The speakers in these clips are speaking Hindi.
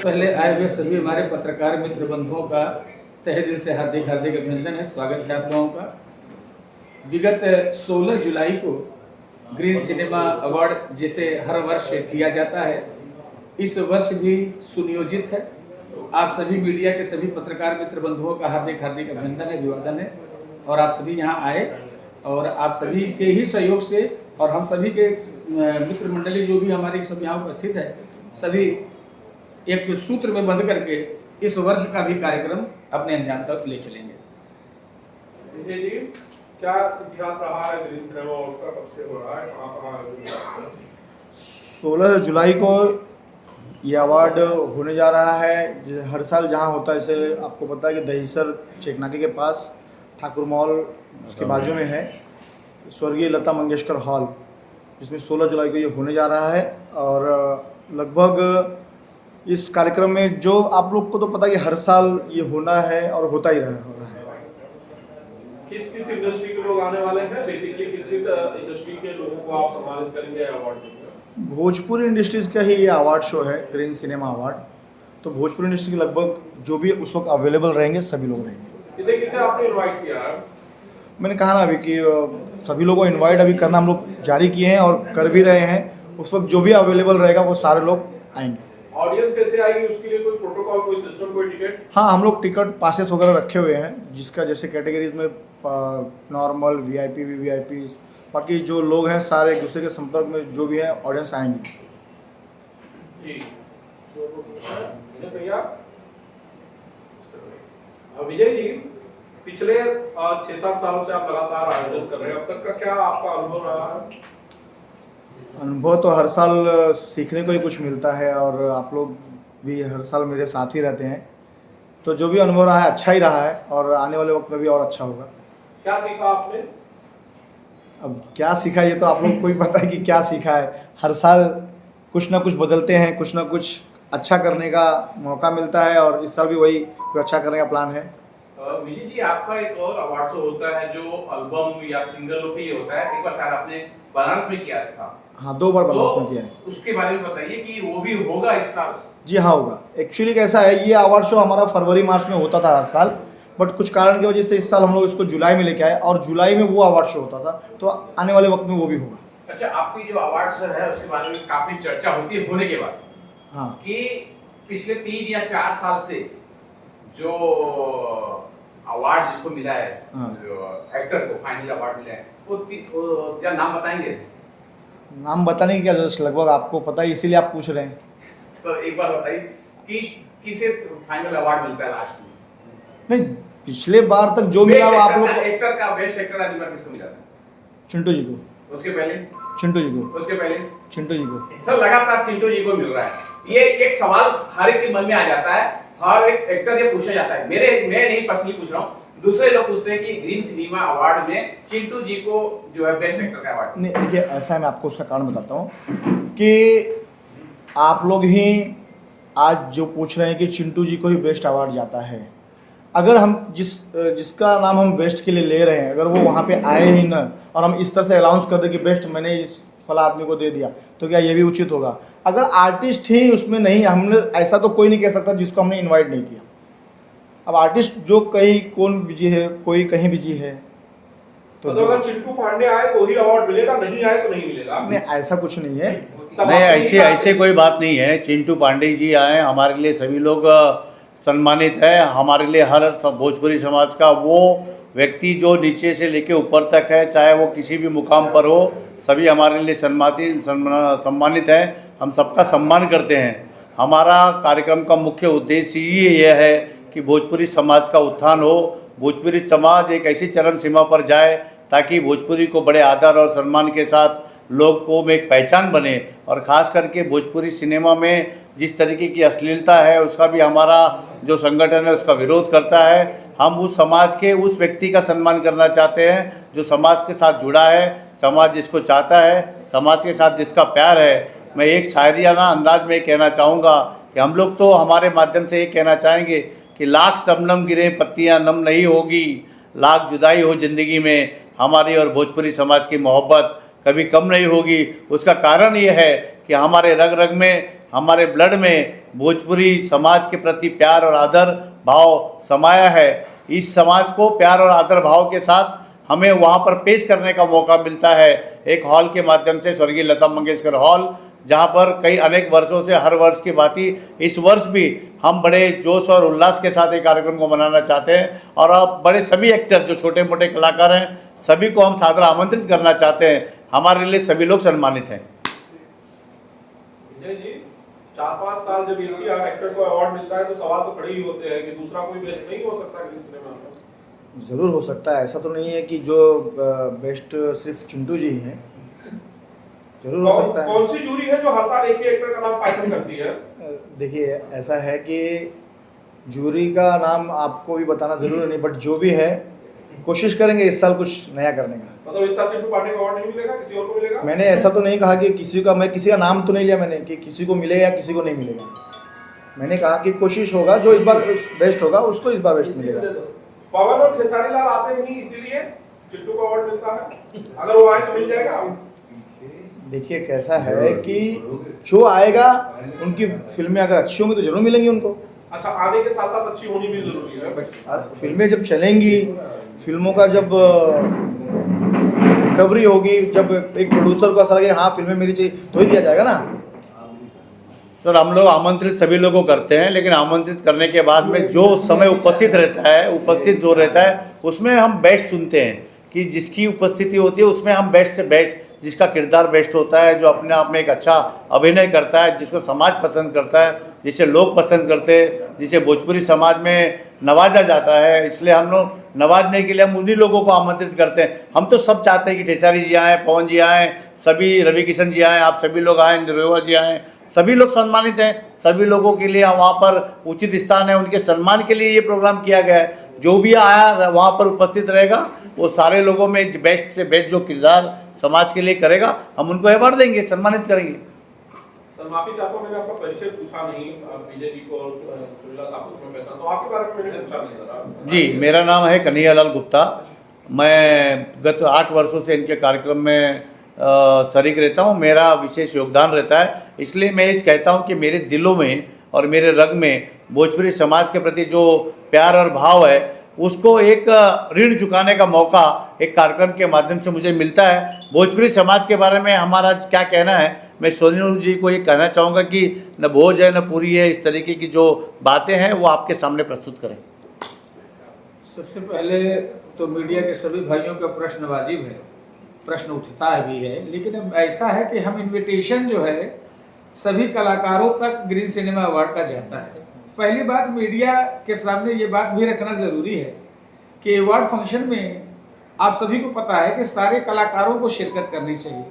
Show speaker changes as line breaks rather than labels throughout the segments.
पहले आए हुए सभी हमारे पत्रकार मित्र बंधुओं का तहे दिल से हार्दिक हार्दिक अभिनंदन है, स्वागत है आप लोगों का। विगत 16 जुलाई को ग्रीन सिनेमा अवार्ड जिसे हर वर्ष किया जाता है, इस वर्ष भी सुनियोजित है। आप सभी मीडिया के सभी पत्रकार मित्र बंधुओं का हार्दिक हार्दिक अभिनंदन है, अभिवादन है। और आप सभी यहाँ आए और आप सभी के ही सहयोग से और हम सभी के मित्र मंडली जो भी हमारी सब यहाँ उपस्थित है, सभी एक सूत्र में बंध करके इस वर्ष का भी कार्यक्रम अपने अंजाम तक ले चलेंगे।
विजय जी, क्या इतिहास रहा है ग्रीन सिनेमा अवार्ड्स का, कब से हो रहा है, कहाँ
16 जुलाई को ये अवार्ड होने जा रहा है। हर साल जहाँ होता है, जैसे आपको पता है कि दहीसर चेकनाके के पास ठाकुर मॉल उसके बाजू में है स्वर्गीय लता मंगेशकर हॉल, जिसमें 16 जुलाई को ये होने जा रहा है। और लगभग इस कार्यक्रम में जो आप लोग को तो पता है कि हर साल ये होना है और होता ही हो रहा है।
किस किस इंडस्ट्री के लोग आने वाले हैं, बेसिकली किस किस इंडस्ट्री के लोगों को आप सम्मानित करेंगे अवार्ड में?
भोजपुरी इंडस्ट्रीज का ही ये अवार्ड शो है, ग्रीन सिनेमा अवार्ड। तो भोजपुरी इंडस्ट्री के लगभग जो भी उस वक्त अवेलेबल रहेंगे सभी लोग रहेंगे।
किसे किसे आपने इनवाइट किया है?
मैंने कहा ना अभी कि सभी लोगों को इनवाइट अभी करना हम लोग जारी किए हैं और कर भी रहे हैं। उस वक्त जो भी अवेलेबल रहेगा वो सारे लोग आएंगे।
ऑडियंस कैसे आएगी, उसके लिए कोई प्रोटोकॉल, कोई सिस्टम, कोई टिकट?
हाँ, हम लोग टिकट पासेस वगैरह रखे हुए हैं, जिसका जैसे कैटेगरीज में नॉर्मल, वीआईपी, वीवीआईपी, बाकी जो लोग हैं सारे एक दूसरे के संपर्क में जो भी है ऑडियंस आएंगे।
जी भैया, विजय जी, पिछले 6-7 सालों से आप लगातार आयोजन कर रहे हैं, अब तक का क्या आपका अनुभव रहा है?
अनुभव तो हर साल सीखने को ही कुछ मिलता है और आप लोग भी हर साल मेरे साथ ही रहते हैं, तो जो भी अनुभव रहा है अच्छा ही रहा है और आने वाले वक्त में भी और अच्छा होगा।
क्या सीखा आपने?
अब क्या सीखा ये तो आप लोग को भी पता है कि क्या सीखा है। हर साल कुछ ना कुछ बदलते हैं, कुछ ना कुछ अच्छा करने का मौका मिलता है और इस साल भी वही कुछ अच्छा करने का प्लान है।
विजय जी, आपका एक और अवार्ड शो होता है जो एल्बम या सिंगल पे ये होता है, एक बार शायद आपने बनारस में किया था।
हाँ, 2 बार बनारस में किया है।
उसके बारे में बताइए कि वो भी होगा इस साल?
जी हाँ, होगा। एक्चुअली कैसा है, ये अवार्ड शो हमारा फरवरी मार्च में होता था हर साल, बट कुछ कारण की वजह से इस साल हम लोग इसको जुलाई में लेके आए और जुलाई में वो अवार्ड शो होता था, तो आने वाले वक्त में वो भी होगा।
अच्छा, आपकी जो अवार्ड शो है उसके बारे में काफी चर्चा होती है होने के बाद,
हाँ, कि
पिछले 3 या 4 साल से जो अवार्ड जिसको मिला है,
हाँ,
जो एक्टर को फाइनल अवार्ड मिला है, वो क्या नाम बताएंगे?
नाम बताने की क्या जरूरत, लगभग आपको पता है, इसीलिए आप पूछ रहे हैं।
सर एक बार बताइए कि किसे फाइनल अवार्ड मिलता है लास्ट में?
नहीं, पिछले बार तक जो मिला वो आप लोग
एक्टर का बेस्ट एक्टर आज किसको मिला था?
चिंटू जी को।
उसके पहले
चिंटू जी को।
उसके पहले
चिंटू जी को।
सर लगातार चिंटू जी को मिल रहा है। ये एक सवाल हर एक के मन में आ जाता है, हर एक एक्टर ये पूछा जाता है। मैं नहीं पर्सनली पूछ रहा हूँ, दूसरे लोग पूछते हैं कि ग्रीन सिनेमा अवार्ड में चिंटू जी को जो है बेस्ट एक्टर का अवार्ड।
नहीं, देखिए ऐसा है, मैं आपको उसका कारण बताता हूँ कि आप लोग ही आज जो पूछ रहे हैं कि चिंटू जी को ही बेस्ट अवार्ड जाता है। अगर हम जिसका नाम हम बेस्ट के लिए ले रहे हैं, अगर वो वहाँ पे आए ही ना और हम इस तरह से अनाउंस कर दें कि बेस्ट मैंने इस फला आदमी को दे दिया, तो क्या ये भी उचित होगा? अगर आर्टिस्ट ही उसमें नहीं, हमने ऐसा तो कोई नहीं कह सकता जिसको हमने इनवाइट नहीं किया। अब आर्टिस्ट जो कहीं कौन बिजी है, कोई कहीं बिजी है,
तो अगर चिंटू पांडे आए तो ही अवार्ड मिलेगा, नहीं आए तो नहीं मिलेगा?
नहीं, ऐसा कुछ नहीं है।
नहीं, ऐसे कोई बात नहीं है। चिंटू पांडे जी आए, हमारे लिए सभी लोग सम्मानित है। हमारे लिए हर भोजपुरी समाज का वो व्यक्ति जो नीचे से लेके ऊपर तक है, चाहे वो किसी भी मुकाम पर हो, सभी हमारे लिए सम्मानित है। हम सबका सम्मान करते हैं। हमारा कार्यक्रम का मुख्य उद्देश्य ये है कि भोजपुरी समाज का उत्थान हो, भोजपुरी समाज एक ऐसी चरम सीमा पर जाए ताकि भोजपुरी को बड़े आदर और सम्मान के साथ लोगों में एक पहचान बने। और ख़ास करके भोजपुरी सिनेमा में जिस तरीके की अश्लीलता है, उसका भी हमारा जो संगठन है उसका विरोध करता है। हम उस समाज के उस व्यक्ति का सम्मान करना चाहते हैं जो समाज के साथ जुड़ा है, समाज जिसको चाहता है, समाज के साथ जिसका प्यार है। मैं एक शायरियाना अंदाज में कहना चाहूँगा कि हम लोग तो हमारे माध्यम से ये कहना चाहेंगे कि लाख शबनम गिरे पत्तियाँ नम नहीं होगी, लाख जुदाई हो ज़िंदगी में, हमारी और भोजपुरी समाज की मोहब्बत कभी कम नहीं होगी। उसका कारण ये है कि हमारे रग रग में हमारे ब्लड में भोजपुरी समाज के प्रति प्यार और आदर भाव समाया है। इस समाज को प्यार और आदर भाव के साथ हमें वहाँ पर पेश करने का मौका मिलता है एक हॉल के माध्यम से, स्वर्गीय लता मंगेशकर हॉल, जहाँ पर कई अनेक वर्षों से हर वर्ष की भांति इस वर्ष भी हम बड़े जोश और उल्लास के साथ एक कार्यक्रम को मनाना चाहते हैं। और अब बड़े सभी एक्टर जो छोटे मोटे कलाकार हैं सभी को हम सादर आमंत्रित करना चाहते हैं। हमारे लिए सभी लोग सम्मानित हैं।
विजय जी, 4-5 साल जब एक ही एक्टर को अवार्ड मिलता है तो सवाल तो खड़े ही होते हैं कि दूसरा कोई बेस्ट नहीं हो सकता ग्रीन सिनेमा में?
ज़रूर हो सकता है, ऐसा तो नहीं है कि जो बेस्ट सिर्फ चिंटू जी हैं, जरूर हो सकता है।
कौन सी जूरी है जो हर साल एक ही एक्टर का नाम फाइनल करती है?
देखिए ऐसा है कि जूरी का नाम आपको भी बताना जरूरी नहीं, बट जो भी है कोशिश करेंगे इस साल कुछ नया करने का।
मतलब इस साल चिंटू पांडे को अवार्ड नहीं मिलेगा, किसी और को मिलेगा?
मैंने ऐसा तो नहीं कहा कि किसी का, मैं किसी का नाम तो नहीं लिया मैंने कि किसी को मिलेगा या किसी को नहीं मिलेगा। मैंने कहा कि कोशिश होगा, जो इस बार बेस्ट होगा उसको इस बार बेस्ट मिलेगा।
पवन और खेसारी लाल आते नहीं इसीलिए चिंटू को अवार्ड मिलता है, अगर वो आए तो मिल जाएगा।
देखिए कैसा है कि जो आएगा उनकी फिल्में अगर अच्छी होंगी तो जरूर मिलेंगी उनको।
अच्छा, आने के साथ साथ अच्छी होनी भी जरूरी है।
और फिल्में जब चलेंगी, फिल्मों का जब रिकवरी होगी, जब एक प्रोड्यूसर को ऐसा लगे हाँ फिल्में मेरी चाहिए तो ही दिया जाएगा ना।
सर हम लोग आमंत्रित सभी लोगों को करते हैं, लेकिन आमंत्रित करने के बाद में जो समय उपस्थित रहता है, उपस्थित जो रहता है उसमें हम बेस्ट चुनते हैं कि जिसकी उपस्थिति होती है उसमें हम बेस्ट से बेस्ट, जिसका किरदार बेस्ट होता है, जो अपने आप में एक अच्छा अभिनय करता है, जिसको समाज पसंद करता है, जिसे लोग पसंद करते हैं, जिसे भोजपुरी समाज में नवाजा जाता है, इसलिए हम लोग नवाजने के लिए हम उन्हीं लोगों को आमंत्रित करते हैं। हम तो सब चाहते हैं कि खेसारी जी आएँ, पवन जी आएँ, सभी रवि किशन जी आएँ, आप सभी लोग आएँ, निरोवा जी आएँ, सभी लोग सम्मानित हैं। सभी लोगों के लिए वहाँ पर उचित स्थान है, उनके सम्मान के लिए ये प्रोग्राम किया गया है। जो भी आया वहाँ पर उपस्थित रहेगा वो सारे लोगों में बेस्ट से बेस्ट जो किरदार समाज के लिए करेगा हम उनको अवार्ड देंगे, सम्मानित करेंगे।
सर माफी चाहता हूँ, मैंने आपका परिचय पूछा नहीं, विजय जी को और सुरीला साहब को मैं पहचानता हूँ, आपके बारे में मैंने पूछा नहीं सर।
जी, मेरा नाम है कन्हैयालाल गुप्ता। मैं गत 8 वर्षों से इनके कार्यक्रम में शरीक रहता हूँ। मेरा विशेष योगदान रहता है, इसलिए मैं ये कहता हूँ कि मेरे दिलों में और मेरे रग में भोजपुरी समाज के प्रति जो प्यार और भाव है उसको एक ऋण चुकाने का मौका एक कार्यक्रम के माध्यम से मुझे मिलता है। भोजपुरी समाज के बारे में हमारा क्या कहना है, मैं सोनू जी को ये कहना चाहूँगा कि न भोज है न पूरी है, इस तरीके की जो बातें हैं वो आपके सामने प्रस्तुत करें।
सबसे पहले तो मीडिया के सभी भाइयों का प्रश्न वाजिब है, प्रश्न उठता भी है, लेकिन अब ऐसा है कि हम इनविटेशन जो है सभी कलाकारों तक ग्रीन सिनेमा अवार्ड का जाता है। पहली बात, मीडिया के सामने ये बात भी रखना ज़रूरी है कि अवार्ड फंक्शन में आप सभी को पता है कि सारे कलाकारों को शिरकत करनी चाहिए।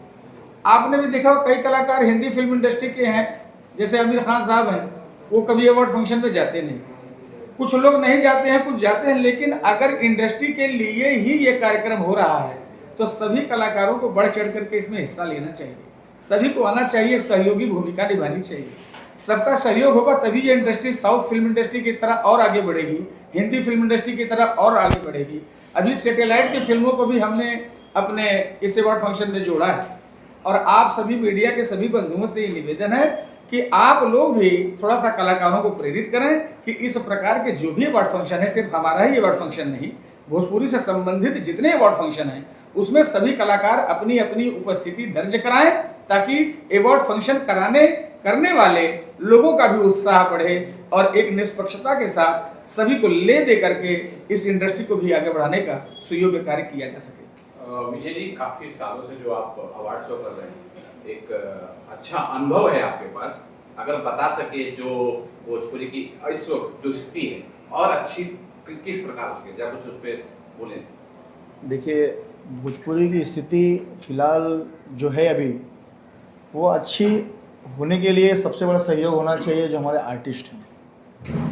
आपने भी देखा हो कई कलाकार हिंदी फिल्म इंडस्ट्री के हैं, जैसे आमिर खान साहब हैं, वो कभी अवार्ड फंक्शन में जाते नहीं। कुछ लोग नहीं जाते हैं, कुछ जाते हैं, लेकिन अगर इंडस्ट्री के लिए ही ये कार्यक्रम हो रहा है तो सभी कलाकारों को बढ़ चढ़ करके इसमें हिस्सा लेना चाहिए, सभी को आना चाहिए, एक सहयोगी भूमिका निभानी चाहिए। सबका सहयोग होगा तभी ये इंडस्ट्री साउथ फिल्म इंडस्ट्री की तरह और आगे बढ़ेगी, हिंदी फिल्म इंडस्ट्री की तरह और आगे बढ़ेगी। अभी सैटेलाइट की फिल्मों को भी हमने अपने इस अवार्ड फंक्शन में जोड़ा है। और आप सभी मीडिया के सभी बंधुओं से ये निवेदन है कि आप लोग भी थोड़ा सा कलाकारों को प्रेरित करें कि इस प्रकार के जो भी अवार्ड फंक्शन है, सिर्फ हमारा ही अवार्ड फंक्शन नहीं, भोजपुरी से संबंधित जितने अवार्ड फंक्शन हैं उसमें सभी कलाकार अपनी अपनी उपस्थिति दर्ज कराएं, ताकि अवार्ड फंक्शन करने वाले लोगों का भी उत्साह बढ़े और एक निष्पक्षता के साथ सभी को ले दे करके इस इंडस्ट्री को भी आगे बढ़ाने का सुयोग्य कार्य किया जा सके।
विजय जी, काफी सालों से जो आप अवार्ड शो कर रहे हैं, एक अच्छा अनुभव है आपके पास, अगर बता सके जो भोजपुरी की इस वक्त जो स्थिति है और अच्छी किस प्रकार उसके, क्या कुछ उस पर बोले?
देखिए भोजपुरी की स्थिति फिलहाल जो है अभी वो अच्छी होने के लिए सबसे बड़ा सहयोग होना चाहिए जो हमारे आर्टिस्ट हैं।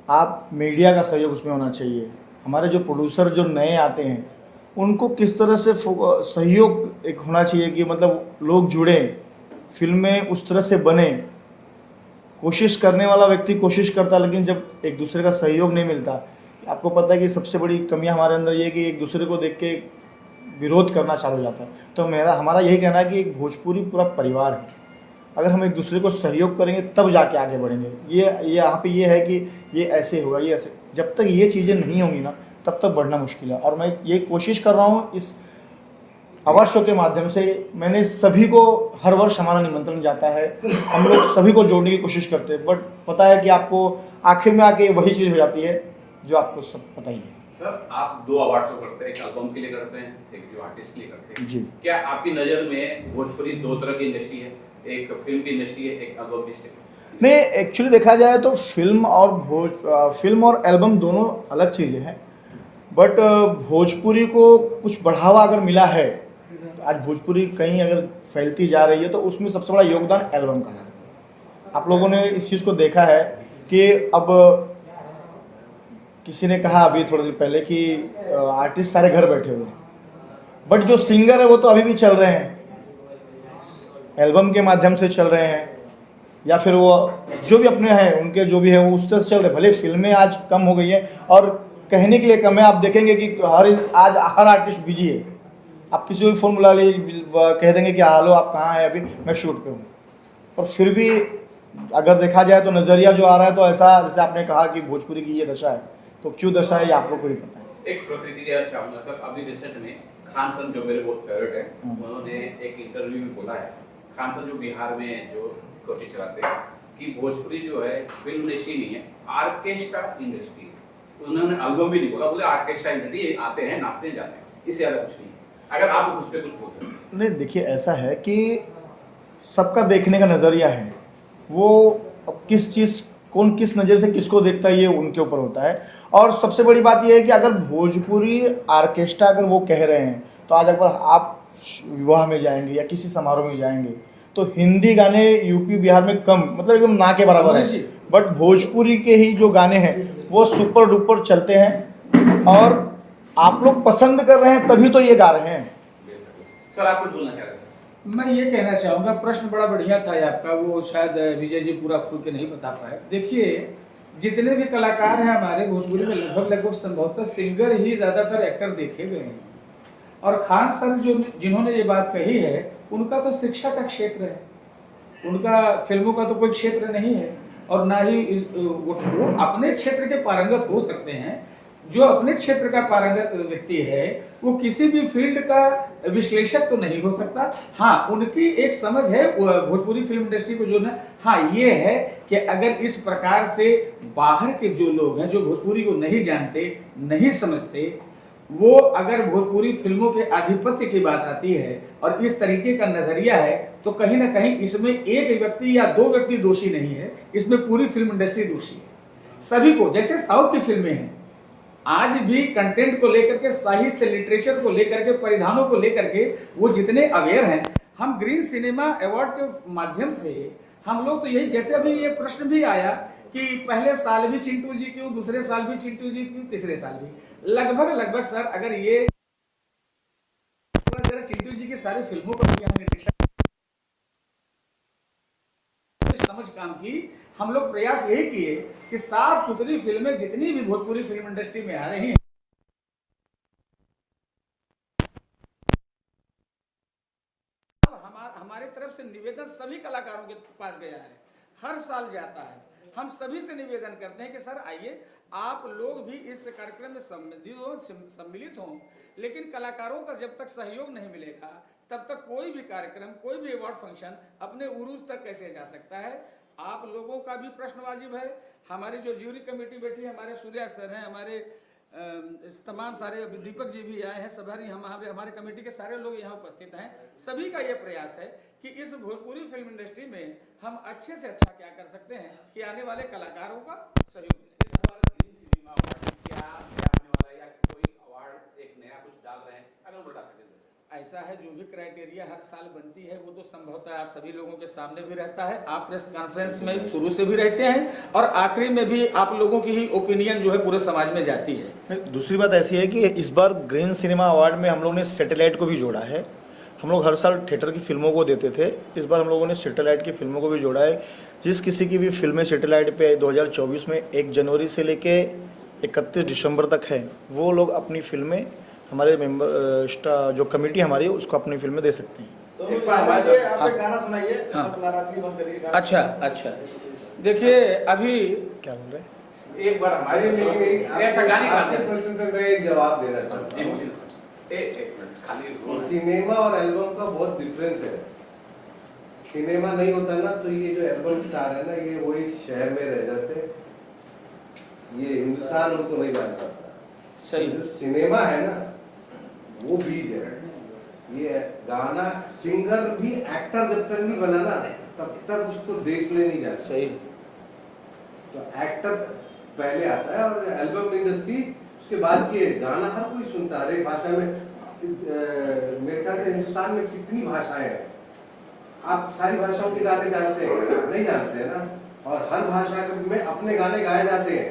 आप मीडिया का सहयोग उसमें होना चाहिए। हमारे जो प्रोड्यूसर जो नए आते हैं उनको किस तरह से सहयोग एक होना चाहिए कि मतलब लोग जुड़ें, फिल्में उस तरह से बने। कोशिश करने वाला व्यक्ति कोशिश करता, लेकिन जब एक दूसरे का सहयोग नहीं मिलता, आपको पता है कि सबसे बड़ी कमियां हमारे अंदर ये है कि एक दूसरे को देख के विरोध करना चालू हो जाता है। तो हमारा यही कहना है कि एक भोजपुरी पूरा परिवार है, अगर हम एक दूसरे को सहयोग करेंगे तब जाके आगे बढ़ेंगे। ये यहाँ पे ये है कि ये ऐसे होगा, ये ऐसे, जब तक ये चीज़ें नहीं होंगी ना तब तक बढ़ना मुश्किल है। और मैं ये कोशिश कर रहा हूँ इस अवार्ड शो के माध्यम से, मैंने सभी को, हर वर्ष हमारा निमंत्रण जाता है, हम लोग सभी को जोड़ने की कोशिश करते हैं, बट पता है कि आपको आखिर में आके वही चीज़ हो जाती है जो आपको सब पता ही है।
सर, आप 2 अवार्ड शो करते हैं, एक एल्बम के लिए करते हैं, एक जो आर्टिस्ट के लिए करते हैं
जी।
क्या आपकी नज़र में भोजपुरी 2 तरह की इंडस्ट्री है, एक फिल्म की इंडस्ट्री है, एक एल्बम इंडस्ट्री है?
नहीं, एक्चुअली देखा जाए तो फिल्म और एल्बम दोनों अलग चीज़ें हैं, बट भोजपुरी को कुछ बढ़ावा अगर मिला है, आज भोजपुरी कहीं अगर फैलती जा रही है तो उसमें सबसे बड़ा योगदान एल्बम का है। आप लोगों ने इस चीज़ को देखा है कि अब किसी ने कहा अभी थोड़ी देर पहले कि आर्टिस्ट सारे घर बैठे हुए हैं, बट जो सिंगर है वो तो अभी भी चल रहे हैं, एल्बम के माध्यम से चल रहे हैं, या फिर वो जो भी अपने हैं उनके जो भी है वो उस तरह से चल रहे हैं। भले फिल्में आज कम हो गई है और कहने के लिए कम है, आप देखेंगे कि आज हर आर्टिस्ट बिजी है। आप किसी को भी फ़ोन बुला लीजिए, कह देंगे कि हेलो आप कहाँ हैं, अभी मैं शूट पे हूँ। और फिर भी अगर देखा जाए तो नज़रिया जो आ रहा है तो ऐसा, जैसे आपने कहा कि भोजपुरी की ये दशा है, तो क्यों दशा है ये आप लोग को भी पता है।
एक प्रतिक्रिया चाहूँगा सर, अभी रिसेंट में खान सर जो मेरे बहुत फेवरेट है, उन्होंने एक इंटरव्यू में बोला है, खान सर जो बिहार में जो कोचिंग चलाते हैं, कि भोजपुरी जो है फिल्म इंडस्ट्री नहीं है, ऑर्केस्ट्रा इंडस्ट्री है। उन्होंने एल्बम भी नहीं बोला, बोले ऑर्केस्ट्रा इंडस्ट्री, आते हैं नाचते हैं जाते हैं, इससे ज़्यादा कुछ नहीं है। अगर आप उस पर कुछ बोल सकते हैं।
नहीं, देखिए ऐसा है कि सबका देखने का नज़रिया है, वो अब किस चीज़, कौन किस नज़र से किसको देखता है ये उनके ऊपर होता है। और सबसे बड़ी बात ये है कि अगर भोजपुरी ऑर्केस्ट्रा अगर वो कह रहे हैं, तो आज अगर आप विवाह में जाएंगे या किसी समारोह में जाएंगे तो हिंदी गाने यूपी बिहार में कम, मतलब एकदम ना के बराबर है, बट भोजपुरी के ही जो गाने हैं वो सुपर डुपर चलते हैं और आप लोग पसंद कर रहे हैं तभी तो ये गा रहे हैं।
सर, आप कुछ बोलना चाह रहे हैं?
मैं ये कहना चाहूँगा, प्रश्न बड़ा बढ़िया था ये आपका, वो शायद विजय जी पूरा खुल के नहीं बता पाए। देखिए, जितने भी कलाकार हैं हमारे भोजपुरी में, लगभग संभवतः सिंगर ही ज़्यादातर एक्टर देखे गए हैं। और खान सर जो जिन्होंने ये बात कही है, उनका तो शिक्षा का क्षेत्र है, उनका फिल्मों का तो कोई क्षेत्र नहीं है, और ना ही वो अपने क्षेत्र के पारंगत हो सकते हैं। जो अपने क्षेत्र का पारंगत व्यक्ति है वो किसी भी फील्ड का विश्लेषक तो नहीं हो सकता। हाँ, उनकी एक समझ है भोजपुरी फिल्म इंडस्ट्री को जो ना, हाँ ये है कि अगर इस प्रकार से बाहर के जो लोग हैं, जो भोजपुरी को नहीं जानते, नहीं समझते, वो अगर भोजपुरी फिल्मों के आधिपत्य की बात आती है और इस तरीके का नजरिया है, तो कहीं ना कहीं इसमें एक व्यक्ति या 2 व्यक्ति दोषी नहीं है, इसमें पूरी फिल्म इंडस्ट्री दोषी है। सभी को, जैसे साउथ की फिल्में हैं, आज भी कंटेंट को लेकर के, साहित्य लिटरेचर को लेकर के, परिधानों को लेकर के वो जितने अवेयर हैं, हम ग्रीन सिनेमा अवार्ड के माध्यम से हम लोग तो यही, जैसे अभी ये प्रश्न भी आया कि पहले साल भी चिंटू जी क्यों, दूसरे साल भी चिंटू जी क्यों, तीसरे साल भी, लगभग सर अगर ये चिंटू जी की सारी फिल्मों को समझ काम की, हम लोग प्रयास यही किए कि साफ सुथरी फिल्में जितनी भी भोजपुरी फिल्म इंडस्ट्री में आ रही हैं, हमारे तरफ से निवेदन सभी कलाकारों के पास गया है, हर साल जाता है। हम सभी से निवेदन करते हैं कि सर आइए, आप लोग भी इस कार्यक्रम में सम्मिलित हों, लेकिन कलाकारों का जब तक सहयोग नहीं मिलेगा तब तक कोई भी कार्यक्रम, कोई भी अवार्ड फंक्शन अपने उरूज तक कैसे जा सकता है। आप लोगों का भी प्रश्न वाजिब है। हमारी जो ज्यूरी कमेटी बैठी है, हमारे सूर्या सर हैं, हमारे तमाम सारे दीपक जी भी आए हैं, सभी हमारे कमेटी के सारे लोग यहाँ उपस्थित हैं। सभी का ये प्रयास है कि इस भोजपुरी फिल्म इंडस्ट्री में हम अच्छे से अच्छा क्या कर सकते हैं कि आने वाले कलाकारों का सहयोग मिले। ऐसा है, जो भी क्राइटेरिया हर साल बनती है वो तो संभवतः आप सभी लोगों के सामने भी रहता है, आप प्रेस कॉन्फ्रेंस में शुरू से भी रहते हैं और आखिरी में भी आप लोगों की ही ओपिनियन जो है पूरे समाज में जाती है।
दूसरी बात ऐसी है कि इस बार ग्रीन सिनेमा अवार्ड में हम लोगों ने सैटेलाइट को भी जोड़ा है। हम लोग हर साल थिएटर की फिल्मों को देते थे, इस बार हम लोगों ने सैटेलाइट की फिल्मों को भी जोड़ा है। जिस किसी की भी फिल्में सैटेलाइट पे 2024 में 1 जनवरी से लेके 31 दिसंबर तक है, वो लोग अपनी फिल्में हमारे मेंबर जो कमेटी हमारी है उसको अपनी फिल्में दे सकते हैं।
एक बार आवाज दो।
आप एक गाना सुनाइए,
हाँ।
अपना रात्रि बंद करिए गाना।
अच्छा अच्छा, देखिए अभी
क्या बोल रहे हैं?
एक बार हमारे अच्छा गाने का
प्रश्न पे मैं एक जवाब देना चाहता
जी
हूँ।
बोलिए। एक मिनट खाली
सिनेमा और एल्बम का बहुत डिफरेंस है। सिनेमा नहीं होता ना तो ये जो एल्बम स्टार है ना, ये वही शहर में रह जाते, ये हिंदुस्तान उनको नहीं जान सकता।
सही
जो सिनेमा है ना, वो बीज है। ये गाना सिंगर भी एक्टर जब तक नहीं बना ना, तब तक उसको देखने नहीं जाता।
सही।
तो एक्टर पहले आता है और एल्बम इंडस्ट्री उसके बाद की है। गाना हर कोई सुनता है, हर एक भाषा में। मेरे ख्याल से हिंदुस्तान में कितनी भाषाएं हैं, आप सारी भाषाओं के गाने जानते हैं? नहीं जानते हैं ना। और हर भाषा में अपने गाने गाए जाते हैं।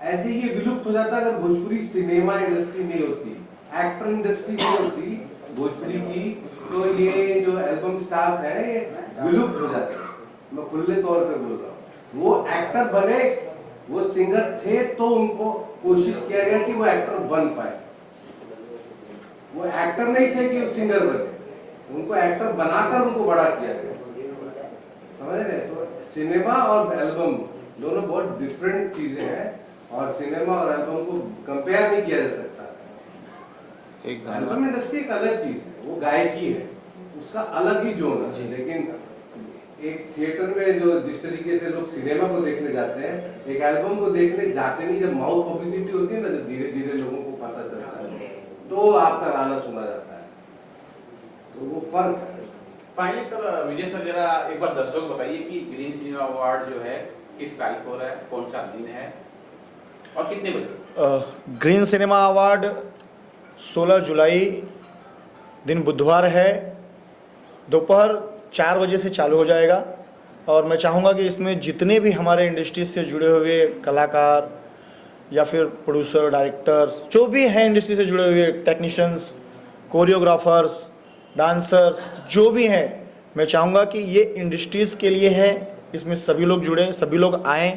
ऐसे ही ये विलुप्त हो जाता अगर भोजपुरी सिनेमा इंडस्ट्री नहीं होती, एक्टर इंडस्ट्री नहीं होती भोजपुरी की, तो ये जो एल्बम स्टार्स हैं ये विलुप्त हो जाते हैं। मैं खुले तौर पे बोल रहा हूँ। वो एक्टर बने, वो सिंगर थे तो उनको कोशिश किया गया कि वो एक्टर बन पाए। वो एक्टर नहीं थे कि वो सिंगर बने, उनको एक्टर बनाकर उनको बड़ा किया गया। समझ रहे? तो सिनेमा और एल्बम दोनों बहुत डिफरेंट चीजें हैं और सिनेमा और एल्बम को कंपेयर नहीं किया जा सकता।
एक
एल्बम इंडस्ट्री एक अलग चीज है, वो गायकी है, उसका अलग ही जोन है। लेकिन एक थिएटर में जो जिस तरीके से लोग सिनेमा को देखने जाते हैं, एक एल्बम को देखने जाते नहीं। जब माउथ पब्लिसिटी होती है ना, जब धीरे धीरे लोगों को पता चलता है तो आपका गाना सुना जाता है। तो वो फर्क है।
फाइनली सर, विजय सर जरा एक बार दर्शकों को बताइए कि ग्रीन सिनेमा अवार्ड जो है किस तारीख को हो रहा है, कौन सा दिन है और कितने बजे?
ग्रीन सिनेमा अवार्ड 16 जुलाई दिन बुधवार है, दोपहर 4 बजे से चालू हो जाएगा। और मैं चाहूँगा कि इसमें जितने भी हमारे इंडस्ट्री से जुड़े हुए कलाकार या फिर प्रोड्यूसर, डायरेक्टर्स, जो भी हैं इंडस्ट्री से जुड़े हुए टेक्नीशियंस, कोरियोग्राफर्स, डांसर्स, जो भी हैं, मैं चाहूँगा कि ये इंडस्ट्रीज़ के लिए है। इसमें सभी लोग जुड़ें, सभी लोग आएँ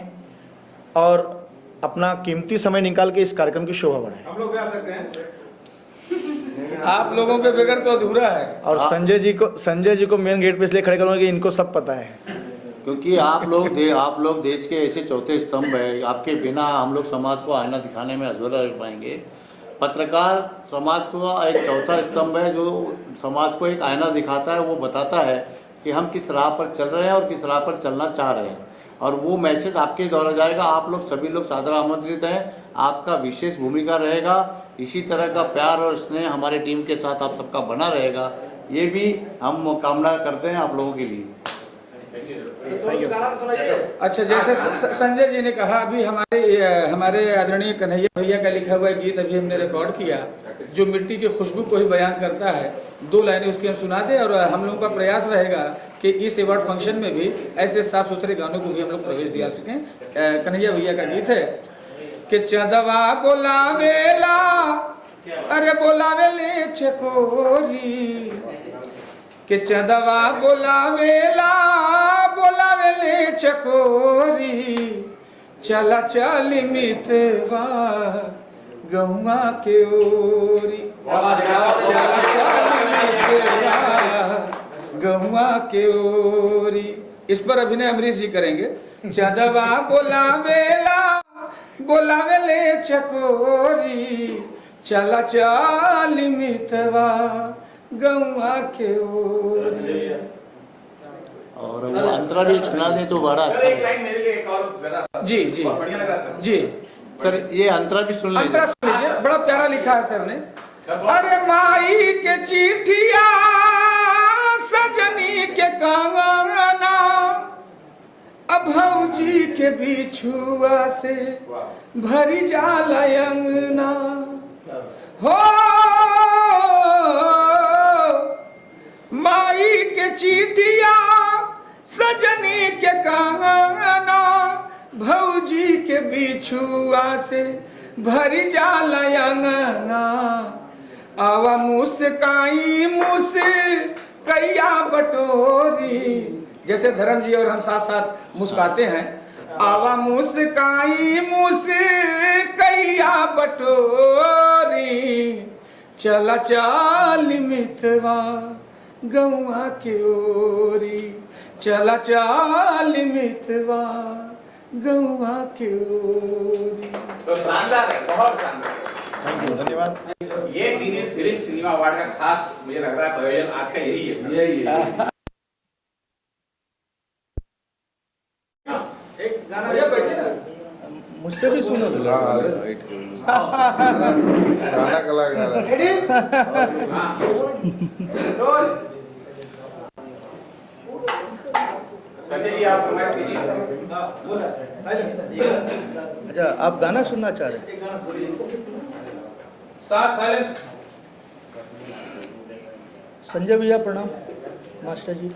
और अपना कीमती समय निकाल के इस कार्यक्रम की शोभा बढ़ाएं।
हम लोग भी आ सकते हैं।
आप लोगों के बगैर तो अधूरा है।
और संजय जी को मेन गेट पे इसलिए खड़े करूँगा कि इनको सब पता है।
क्योंकि आप लोग देश के ऐसे चौथे स्तंभ है। आपके बिना हम लोग समाज को आईना दिखाने में अधूरा रह पाएंगे। पत्रकार समाज को एक चौथा स्तंभ है जो समाज को एक आईना दिखाता है, वो बताता है कि हम किस राह पर चल रहे हैं और किस राह पर चलना चाह रहे हैं, और वो मैसेज आपके द्वारा जाएगा। आप लोग सभी लोग सादर आमंत्रित हैं, आपका विशेष भूमिका रहेगा। इसी तरह का प्यार और स्नेह हमारे टीम के साथ आप सबका बना रहेगा, ये भी हम कामना करते हैं आप लोगों के लिए।
तो गाना तो सुनाइए।
अच्छा, जैसे संजय जी ने कहा, अभी हमारे आदरणीय कन्हैया भैया का लिखा हुआ गीत अभी हमने रिकॉर्ड किया, जो मिट्टी की खुशबू को ही बयान करता है। 2 लाइनें उसकी हम सुना दें और हम लोगों का प्रयास रहेगा कि इस अवार्ड फंक्शन में भी ऐसे साफ सुथरे गानों को भी हम लोग प्रवेश दिया सकें। कन्हैया भैया का गीत है कि चंदवा बोलावेला, अरे बोलावेले चकोरी, कि चंदवा बोलावेला, बोलावेले चकोरी, चला चली मितवा गौवा के ओरी, चला चली मितवा गौवा के ओरी। इस पर अभिनय अमरीश जी करेंगे। चंदवा बोलावेला, बोलावेले चकोरी, चला चली मितवा गौवा के ओरी।
और वो अंतरा भी सुना दे तो बड़ा अच्छा
सर एक
है।
लाइन मेरे लिए एक और जरा
जी जी
बहुत बढ़िया लगा सर।
जी,
सर ये अंतरा भी सुन
अंतरा
लीजिए।
सुन लीजिए, बड़ा प्यारा लिखा है सर ने। अरे माई के चिट्ठिया सजनी के कांगना, अब भौजी के बिछुआ से भरी जाला अंगना हो। माई के चिट्ठिया सजनी के कांगना, भौजी के बिछुआ से भरी जाला अंगना, आवा मुस्काई मुस्कैया बटोरी। जैसे धर्म जी और हम साथ साथ मुस्काते हैं, आवा मुस्काई मुस्कैया बटोरी, चला चाली मितवा गौआ के ओरी चला चाल मितवा गौआ के ओरी।
तो शानदार है, बहुत शानदार है।
थैंक यू, धन्यवाद।
ये ग्रीन सिनेमा अवार्ड का खास मुझे लग रहा है प्रयोजन आज का यही है सर।
यही है।
एक गाना
भैया बैठिए ना।
मुझसे भी सुनो तो।
गाना कलाकार है।
हाँ। संजय जी आप फरमाइश कीजिए।
हाँ, बोला साइलेंट।
अच्छा, आप गाना सुनना चाह रहे हैं?
एक गाना बोलिए।
साइलेंस।
संजय भैया प्रणाम। मास्टर जी।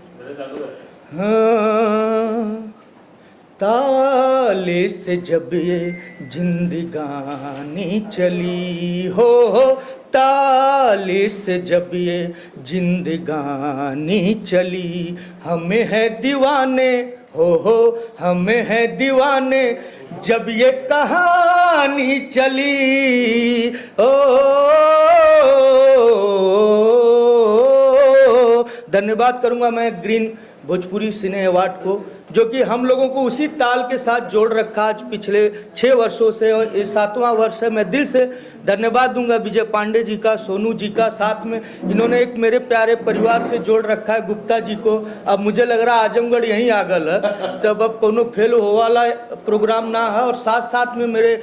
हाँ, ताले से जब ये जिंदगानी चली हो, ताले से जब ये जिंदगानी चली, हमें है दीवाने हो हमें है दीवाने जब ये कहानी चली। ओ धन्यवाद करूंगा मैं ग्रीन भोजपुरी सिने अवार्ड को, जो कि हम लोगों को उसी ताल के साथ जोड़ रखा आज पिछले 6 वर्षों से, और ये 7वां वर्ष है। मैं दिल से धन्यवाद दूंगा विजय पांडे जी का, सोनू जी का, साथ में इन्होंने एक मेरे प्यारे परिवार से जोड़ रखा है, गुप्ता जी को। अब मुझे लग रहा है आजमगढ़ यहीं आ गल है, तब अब कोनो फेल हो वाला प्रोग्राम ना है। और साथ साथ में मेरे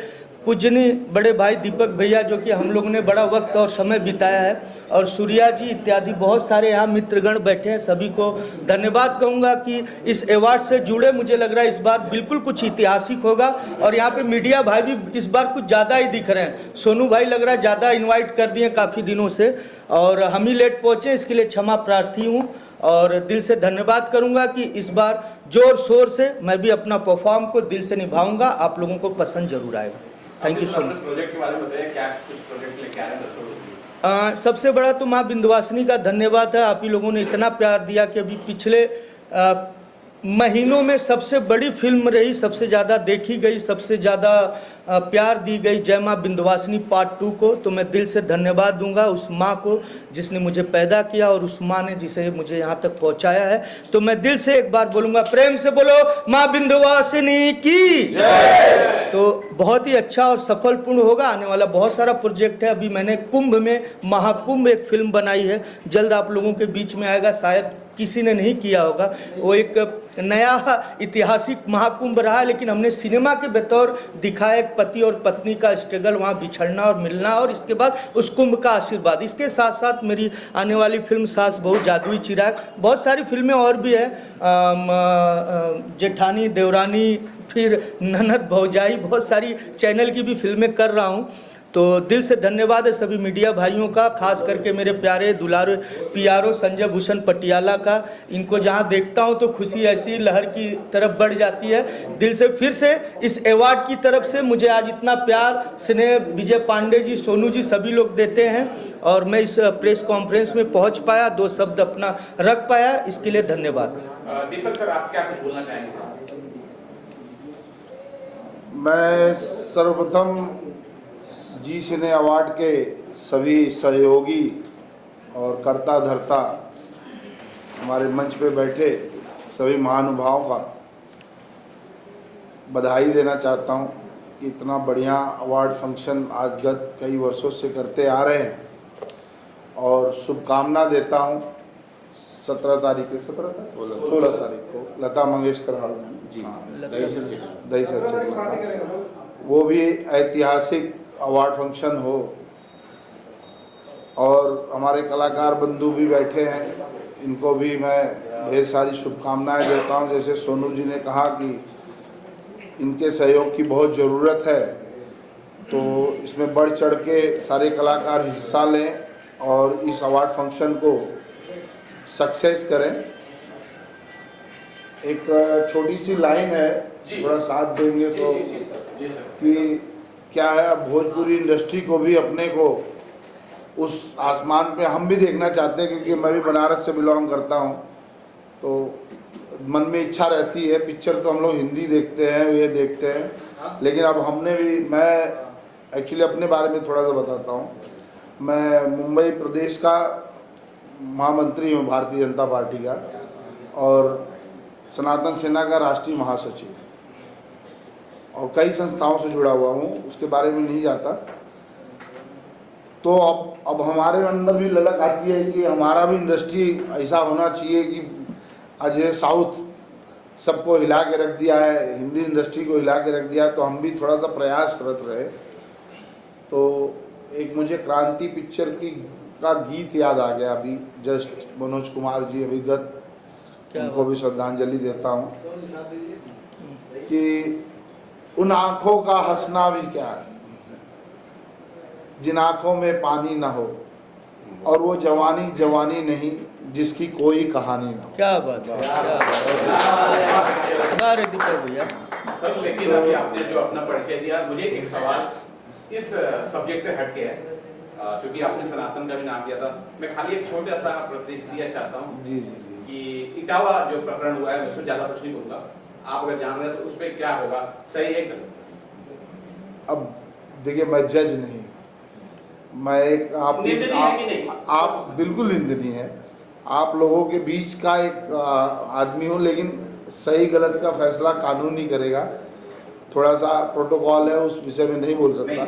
पूजनीय बड़े भाई दीपक भैया, जो कि हम लोगों ने बड़ा वक्त और समय बिताया है, और सूर्या जी इत्यादि बहुत सारे यहाँ मित्रगण बैठे हैं, सभी को धन्यवाद कहूँगा कि इस अवार्ड से जुड़े। मुझे लग रहा है इस बार बिल्कुल कुछ ऐतिहासिक होगा, और यहाँ पे मीडिया भाई भी इस बार कुछ ज़्यादा ही दिख रहे हैं। सोनू भाई लग रहा है ज़्यादा इन्वाइट कर दिए काफ़ी दिनों से, और हम ही लेट पहुँचे, इसके लिए क्षमा प्रार्थी हूँ। और दिल से धन्यवाद करूँगा कि इस बार जोर शोर से मैं भी अपना परफॉर्म को दिल से निभाऊँगा, आप लोगों को पसंद जरूर आएगा। Thank you so much.
Project के बारे में बताइए, क्या कुछ प्रोजेक्ट लेके आ रहे हैं दर्शकों के लिए?
सबसे बड़ा तो माँ विंध्यवासिनी का धन्यवाद है। आप ही लोगों ने इतना प्यार दिया कि अभी पिछले महीनों में सबसे बड़ी फिल्म रही, सबसे ज़्यादा देखी गई, सबसे ज़्यादा प्यार दी गई जय माँ विंध्यवासिनी पार्ट 2 को। तो मैं दिल से धन्यवाद दूंगा उस माँ को जिसने मुझे पैदा किया, और उस माँ ने जिसे मुझे यहाँ तक पहुँचाया है। तो मैं दिल से एक बार बोलूँगा, प्रेम से बोलो माँ विंध्यवासिनी की जय। तो बहुत ही अच्छा और सफलपूर्ण होगा। आने वाला बहुत सारा प्रोजेक्ट है। अभी मैंने कुंभ में महाकुंभ एक फिल्म बनाई है, जल्द आप लोगों के बीच में आएगा, शायद किसी ने नहीं किया होगा। वो एक नया ऐतिहासिक महाकुंभ रहा, लेकिन हमने सिनेमा के बतौर दिखाया एक पति और पत्नी का स्ट्रगल, वहाँ बिछड़ना और मिलना, और इसके बाद उस कुंभ का आशीर्वाद। इसके साथ साथ मेरी आने वाली फिल्म सास बहू जादुई चिराग, बहुत सारी फिल्में और भी है, जेठानी देवरानी, फिर ननद भौजाई, बहुत सारी चैनल की भी फिल्में कर रहा हूँ। तो दिल से धन्यवाद है सभी मीडिया भाइयों का, खास करके मेरे प्यारे दुलारे पियारो संजय भूषण पटियाला का। इनको जहां देखता हूं तो खुशी ऐसी लहर की तरफ बढ़ जाती है। दिल से फिर से इस अवार्ड की तरफ से मुझे आज इतना प्यार स्नेह विजय पांडे जी, सोनू जी, सभी लोग देते हैं, और मैं इस प्रेस कॉन्फ्रेंस में पहुँच पाया, 2 शब्द अपना रख पाया, इसके लिए धन्यवाद।
दीपक सर, आप क्या कुछ बोलना चाहेंगे?
मैं सर्वप्रथम जी सिने अवार्ड के सभी सहयोगी और कर्ता धर्ता, हमारे मंच पे बैठे सभी महानुभावों का बधाई देना चाहता हूं कि इतना बढ़िया अवार्ड फंक्शन आज गत कई वर्षों से करते आ रहे हैं, और शुभकामना देता हूं 16 तारीख को लता मंगेशकर हॉल में जी दही सर, वो भी ऐतिहासिक अवार्ड फंक्शन हो, और हमारे कलाकार बंधु भी बैठे हैं, इनको भी मैं ढेर सारी शुभकामनाएं देता हूं। जैसे सोनू जी ने कहा कि इनके सहयोग की बहुत ज़रूरत है, तो इसमें बढ़ चढ़ के सारे कलाकार हिस्सा लें और इस अवार्ड फंक्शन को सक्सेस करें। एक छोटी सी लाइन है, थोड़ा साथ देंगे तो, कि क्या है, भोजपुरी इंडस्ट्री को भी अपने को उस आसमान पे हम भी देखना चाहते हैं, क्योंकि मैं भी बनारस से बिलोंग करता हूँ, तो मन में इच्छा रहती है। पिक्चर तो हम लोग हिंदी देखते हैं, ये देखते हैं, लेकिन अब हमने भी, मैं एक्चुअली अपने बारे में थोड़ा सा बताता हूँ। मैं मुंबई प्रदेश का महामंत्री हूँ भारतीय जनता पार्टी का और सनातन सेना का राष्ट्रीय महासचिव और कई संस्थाओं से जुड़ा हुआ हूँ, उसके बारे में नहीं जाता। तो अब हमारे अंदर भी ललक आती है कि हमारा भी इंडस्ट्री ऐसा होना चाहिए कि आज ये साउथ सबको हिला के रख दिया है, हिंदी इंडस्ट्री को हिला के रख दिया है, तो हम भी थोड़ा सा प्रयासरत रहे। तो एक मुझे क्रांति पिक्चर का गीत याद आ गया अभी जस्ट, मनोज कुमार जी अभिगत, उनको भी श्रद्धांजलि देता हूँ कि उन आँखों का हंसना भी क्या है जिन आँखों में पानी ना हो, और वो जवानी जवानी नहीं जिसकी कोई कहानी ना हो।
क्या बात है, अरे दीपक भैया।
सर लेकिन अभी आपने जो अपना परिचय दिया, मुझे एक सवाल इस सब्जेक्ट से हट के है, क्योंकि आपने सनातन का भी नाम दिया था। मैं खाली एक छोटा सा प्रतिक्रिया चाहता हूँ
जी जी जी
कि इटावा जो प्रकरण हुआ है उसमें ज्यादा कुछ नहीं बोलूंगा, आप अगर जान रहे हैं तो उस पर क्या होगा, सही है गलत?
अब देखिए, मैं जज नहीं, मैं एक आप बिल्कुल निंदनीय है, आप लोगों के बीच का एक आदमी हूँ, लेकिन सही गलत का फैसला कानून ही करेगा। थोड़ा सा प्रोटोकॉल है, उस विषय में नहीं बोल सकता,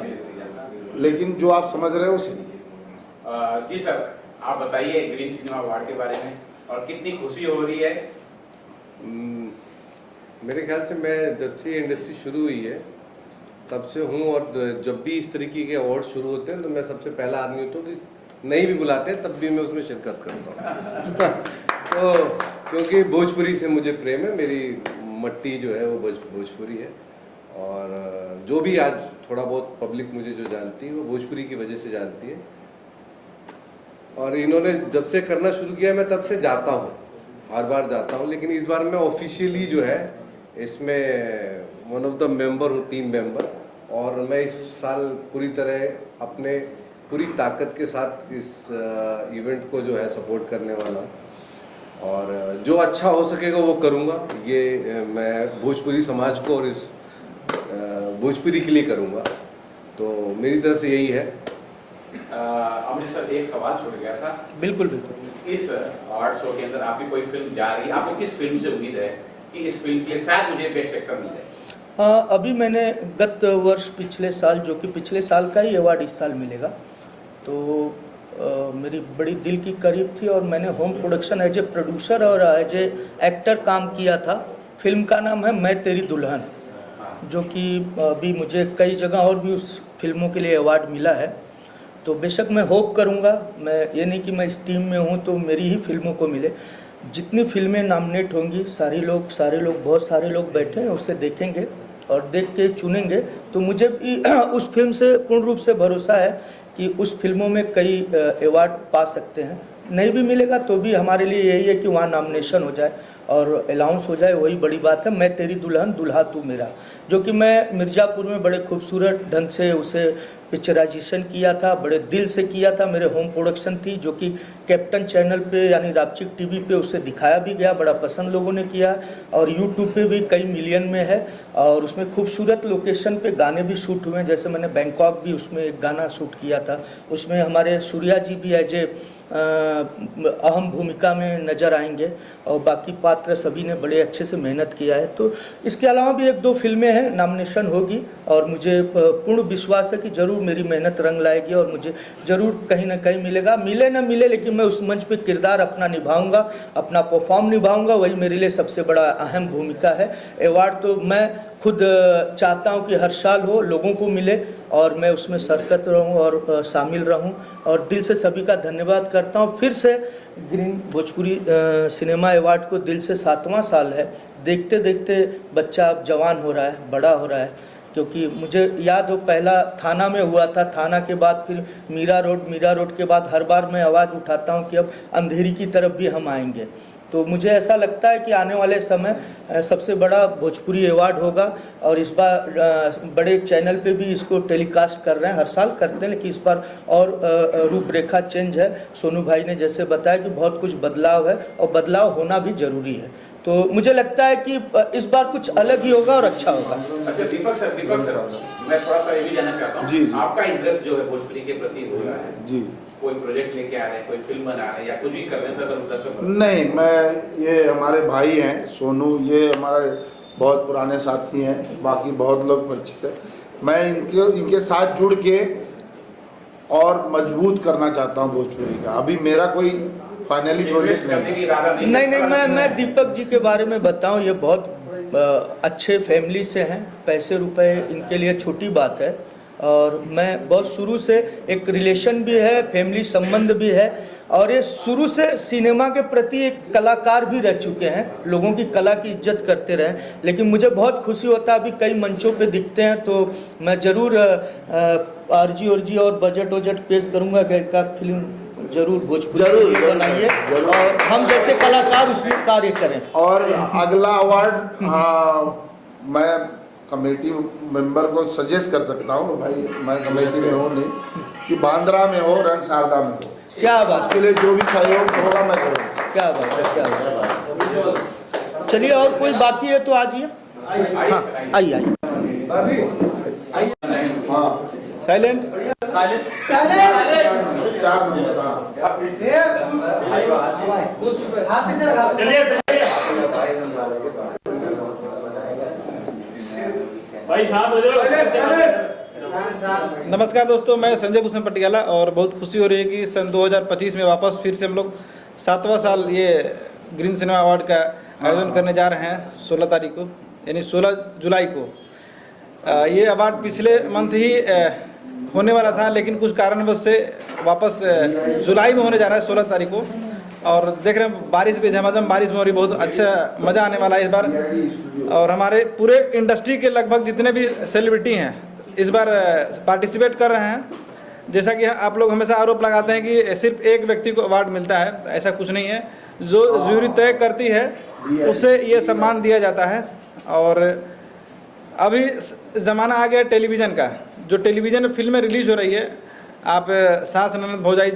लेकिन जो आप समझ रहे हो सही।
जी सर, आप बताइए ग्रीन सिनेमा अवार्ड के बारे में और कितनी खुशी हो रही है।
मेरे ख्याल से मैं जब से इंडस्ट्री शुरू हुई है तब से हूँ, और जब भी इस तरीके के अवार्ड शुरू होते हैं तो मैं सबसे पहला आदमी होता हूँ कि नहीं भी बुलाते हैं तब भी मैं उसमें शिरकत करता हूँ। तो क्योंकि भोजपुरी से मुझे प्रेम है, मेरी मट्टी जो है वो भोजपुरी है, और जो भी आज थोड़ा बहुत पब्लिक मुझे जो जानती है वो भोजपुरी की वजह से जानती है। और इन्होंने जब से करना शुरू किया मैं तब से जाता हूँ, हर बार जाता हूँ, लेकिन इस बार मैं ऑफिशियली जो है इसमें वन ऑफ द मेंबर हूँ, टीम मेंबर, और मैं इस साल पूरी तरह अपने पूरी ताकत के साथ इस इवेंट को जो है सपोर्ट करने वाला हूँ, और जो अच्छा हो सकेगा वो करूँगा। ये मैं भोजपुरी समाज को और इस भोजपुरी के लिए करूँगा, तो मेरी तरफ से यही है।
अमृत सर, एक सवाल छूट गया था।
बिल्कुल बिल्कुल।
इस अवार्ड शो के अंदर आपकी कोई फिल्म जा रही है, आपको किस फिल्म से उम्मीद है कि इस फिल्म के लिए शायद मुझे बेस्ट एक्टर मिल जाए?
अभी मैंने गत वर्ष पिछले साल, जो कि पिछले साल का ही अवार्ड इस साल मिलेगा, तो मेरी बड़ी दिल की करीब थी और मैंने home production as a producer और एज ए एक्टर काम किया था। फिल्म का नाम है मैं तेरी दुल्हन, जो कि अभी मुझे कई जगह और भी उस फिल्मों के लिए अवार्ड मिला है। तो बेशक मैं होप करूंगा, मैं ये नहीं कि मैं इस टीम में हूं तो मेरी ही फिल्मों को मिले। जितनी फिल्में नॉमिनेट होंगी सारे लोग बहुत सारे लोग बैठे हैं, उसे देखेंगे और देख के चुनेंगे। तो मुझे भी उस फिल्म से पूर्ण रूप से भरोसा है कि उस फिल्मों में कई अवार्ड पा सकते हैं। नहीं भी मिलेगा तो भी हमारे लिए यही है कि वहाँ नॉमिनेशन हो जाए और अलाउंस हो जाए, वही बड़ी बात है। मैं तेरी दुल्हन दुल्हा तू मेरा, जो कि मैं मिर्ज़ापुर में बड़े खूबसूरत ढंग से उसे पिक्चराइजेशन किया था, बड़े दिल से किया था। मेरे होम प्रोडक्शन थी, जो कि कैप्टन चैनल पे यानी रापचिक टीवी पे उसे दिखाया भी गया, बड़ा पसंद लोगों ने किया, और यूट्यूब पे भी कई मिलियन में है। और उसमें खूबसूरत लोकेशन पे गाने भी शूट हुए हैं, जैसे मैंने बैंकॉक भी उसमें एक गाना शूट किया था। उसमें हमारे सूर्या जी भी एज ए अहम भूमिका में नज़र आएंगे, और बाकी पात्र सभी ने बड़े अच्छे से मेहनत किया है। तो इसके अलावा भी एक दो फिल्में हैं, नॉमिनेशन होगी, और मुझे पूर्ण विश्वास है कि ज़रूर मेरी मेहनत रंग लाएगी और मुझे ज़रूर कहीं ना कहीं मिलेगा। मिले ना मिले, लेकिन मैं उस मंच पे किरदार अपना निभाऊंगा, अपना परफॉर्म निभाऊंगा, वही मेरे लिए सबसे बड़ा अहम भूमिका है। अवार्ड तो मैं खुद चाहता हूं कि हर साल हो, लोगों को मिले और मैं उसमें शिरकत रहूं और शामिल रहूं, और दिल से सभी का धन्यवाद करता हूं। फिर से ग्रीन भोजपुरी सिनेमा अवार्ड को दिल से 7वां साल है। देखते देखते बच्चा अब जवान हो रहा है, बड़ा हो रहा है, क्योंकि मुझे याद हो पहला थाना में हुआ था, थाना के बाद फिर मीरा रोड के बाद हर बार मैं आवाज़ उठाता हूं कि अब अंधेरी की तरफ भी हम आएंगे। तो मुझे ऐसा लगता है कि आने वाले समय सबसे बड़ा भोजपुरी अवार्ड होगा, और इस बार बड़े चैनल पे भी इसको टेलीकास्ट कर रहे हैं, हर साल करते हैं, लेकिन इस बार और रूपरेखा चेंज है। सोनू भाई ने जैसे बताया कि बहुत कुछ बदलाव है, और बदलाव होना भी ज़रूरी है। तो मुझे लगता है कि इस बार कुछ अलग ही होगा और अच्छा होगा।
अच्छा दीपक सर, मैं थोड़ा सा ये भी जानना चाहता हूँ,
जी, जी।
आपका इंटरेस्ट जो है भोजपुरी के प्रति हो रहा है
जी,
कोई प्रोजेक्ट लेके आ रहे हैं, कोई फिल्म बना रहे हैं या कुछ भी कर रहे हैं, तो अगर दर्शक
नहीं, मैं ये हमारे भाई हैं सोनू, ये हमारे बहुत पुराने साथी हैं, बाकी बहुत लोग परिचित हैं। मैं इनके साथ जुड़ के और मजबूत करना चाहता हूँ भोजपुरी का। अभी मेरा कोई फाइनली प्रोजेक्ट
करने की इरादा नहीं
नहीं, मैं दीपक जी के बारे में बताऊं, ये बहुत अच्छे फैमिली से हैं। पैसे रुपए इनके लिए छोटी बात है, और मैं बहुत शुरू से एक रिलेशन भी है, फैमिली संबंध भी है, और ये शुरू से सिनेमा के प्रति एक कलाकार भी रह चुके हैं, लोगों की कला की इज्जत करते रहे। लेकिन मुझे बहुत खुशी होता है, अभी कई मंचों पे दिखते हैं, तो मैं ज़रूर आरजी और बजट पेश करूँगा कि एक फिल्म जरूर भोजपुरी के लिए बनाइए, और हम जैसे कलाकार उसमें कार्य करें।
और अगला अवार्ड मैं कमेटी मेंबर को सजेस्ट कर सकता हूँ, भाई मैं कमेटी में हूँ नहीं, कि बांद्रा में हो, रंग शारदा में हो।
क्या बात,
उसके लिए जो भी सहयोग होगा मैं करूँगा।
क्या बात है, क्या बात है। चलिए, और कोई बाकी है तो आजिए। हाँ, आइए।
हाँ,
साइलेंट।
4 नंबर।
नमस्कार दोस्तों, मैं संजय भूषण पटियाला, और बहुत खुशी हो रही है कि सन 2025 में वापस फिर से हम लोग 7वां साल ये ग्रीन सिनेमा अवार्ड का आयोजन करने जा रहे हैं 16 तारीख को, यानी 16 जुलाई को। ये अवार्ड पिछले मंथ ही होने वाला था, लेकिन कुछ कारणवश से वापस जुलाई में होने जा रहा है 16 तारीख को। और देख रहे हैं बारिश भी झमाझम बारिश में हो रही, बहुत अच्छा मज़ा आने वाला है इस बार। और हमारे पूरे इंडस्ट्री के लगभग जितने भी सेलिब्रिटी हैं इस बार पार्टिसिपेट कर रहे हैं। जैसा कि आप लोग हमेशा आरोप लगाते हैं कि सिर्फ एक व्यक्ति को अवार्ड मिलता है, ऐसा कुछ नहीं है। जो जूरी तय करती है उसे ये सम्मान दिया जाता है। और अभी ज़माना आ गया टेलीविज़न का, जो टेलीविज़न में फिल्में रिलीज़ हो रही है, आप सास ननद भौजाई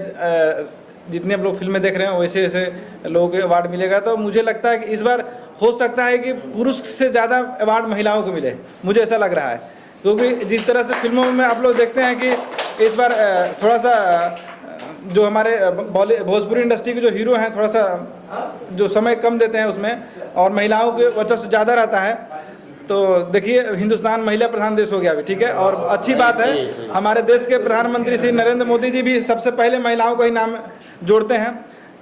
जितने हम लोग फिल्में देख रहे हैं वैसे वैसे लोगों को अवार्ड मिलेगा। तो मुझे लगता है कि इस बार हो सकता है कि पुरुष से ज़्यादा अवार्ड महिलाओं को मिले, मुझे ऐसा लग रहा है। क्योंकि जिस तरह से फिल्मों में आप लोग देखते हैं कि इस बार थोड़ा सा जो हमारे भोजपुरी इंडस्ट्री के जो हीरो हैं थोड़ा सा जो समय कम देते हैं उसमें, और महिलाओं के वर्चस्व ज़्यादा रहता है। तो देखिए, हिंदुस्तान महिला प्रधान देश हो गया अभी, ठीक है। और अच्छी बात है, हमारे देश के प्रधानमंत्री श्री नरेंद्र मोदी जी भी सबसे पहले महिलाओं का ही नाम जोड़ते हैं।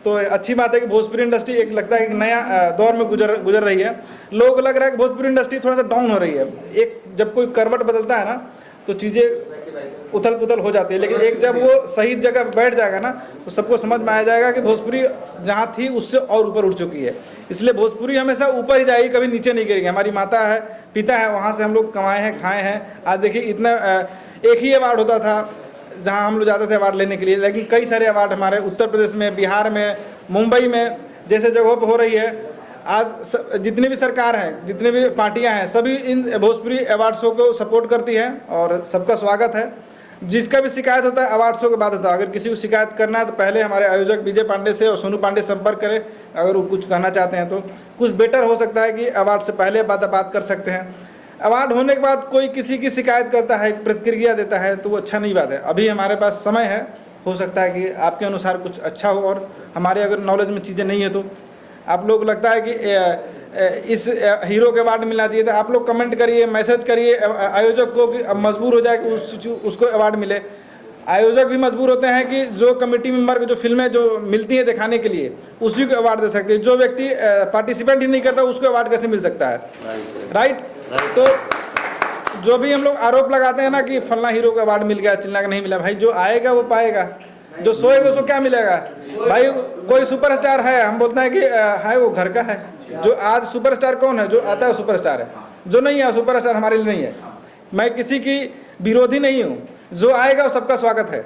तो अच्छी बात है कि भोजपुरी इंडस्ट्री एक लगता है कि नया दौर में गुजर रही है। लोगों को लग रहा है कि भोजपुरी इंडस्ट्री थोड़ा सा डाउन हो रही है। एक जब कोई करवट बदलता है ना तो चीज़ें उथल पुथल हो जाती है, लेकिन एक जब वो सही जगह बैठ जाएगा ना तो सबको समझ में आ जाएगा कि भोजपुरी जहाँ थी उससे और ऊपर उठ चुकी है। इसलिए भोजपुरी हमेशा ऊपर ही जाएगी, कभी नीचे नहीं गिरेगी। हमारी माता है, पिता है, वहाँ से हम लोग कमाए हैं, खाए हैं। आज देखिए, इतना एक ही अवार्ड होता था जहाँ हम लोग जाते थे अवार्ड लेने के लिए, लेकिन कई सारे अवार्ड हमारे उत्तर प्रदेश में, बिहार में, मुंबई में जैसे जगहों पर हो रही है। आज जितने भी सरकार हैं, जितने भी पार्टियां हैं, सभी इन भोजपुरी अवार्ड शो को सपोर्ट करती हैं और सबका स्वागत है। जिसका भी शिकायत होता है अवार्ड शो के बाद होता है। अगर किसी को शिकायत करना है तो पहले हमारे आयोजक विजय पांडे से और सोनू पांडे संपर्क करें। अगर वो कुछ कहना चाहते हैं तो कुछ बेटर हो सकता है कि अवार्ड से पहले बात कर सकते हैं। अवार्ड होने के बाद कोई किसी की शिकायत करता है, प्रतिक्रिया देता है, तो वो अच्छा नहीं बात है। अभी हमारे पास समय है, हो सकता है कि आपके अनुसार कुछ अच्छा हो, और हमारे अगर नॉलेज में चीज़ें नहीं है तो आप लोग लगता है कि इस हीरो के अवार्ड मिलना चाहिए था, आप लोग कमेंट करिए, मैसेज करिए आयोजक को कि अब मजबूर हो जाए कि उसको अवार्ड मिले। आयोजक भी मजबूर होते हैं कि जो कमेटी मेंबर को जो फिल्में जो मिलती हैं दिखाने के लिए उसी को अवार्ड दे सकते हैं। जो व्यक्ति पार्टिसिपेट ही नहीं करता उसको अवार्ड कैसे मिल सकता है, राइट। तो जो भी हम लोग आरोप लगाते हैं ना कि फलना हीरो को अवार्ड मिल गया, चिल्ला का नहीं मिला, भाई जो आएगा वो पाएगा, जो सोएगा उसको क्या मिलेगा। भाई कोई सुपरस्टार है, हम बोलते हैं कि है वो घर का है। जो आज सुपरस्टार कौन है, जो आता है सुपरस्टार है, जो नहीं है सुपरस्टार हमारे लिए नहीं है। मैं किसी की विरोधी नहीं हूँ, जो आएगा वो सबका स्वागत है।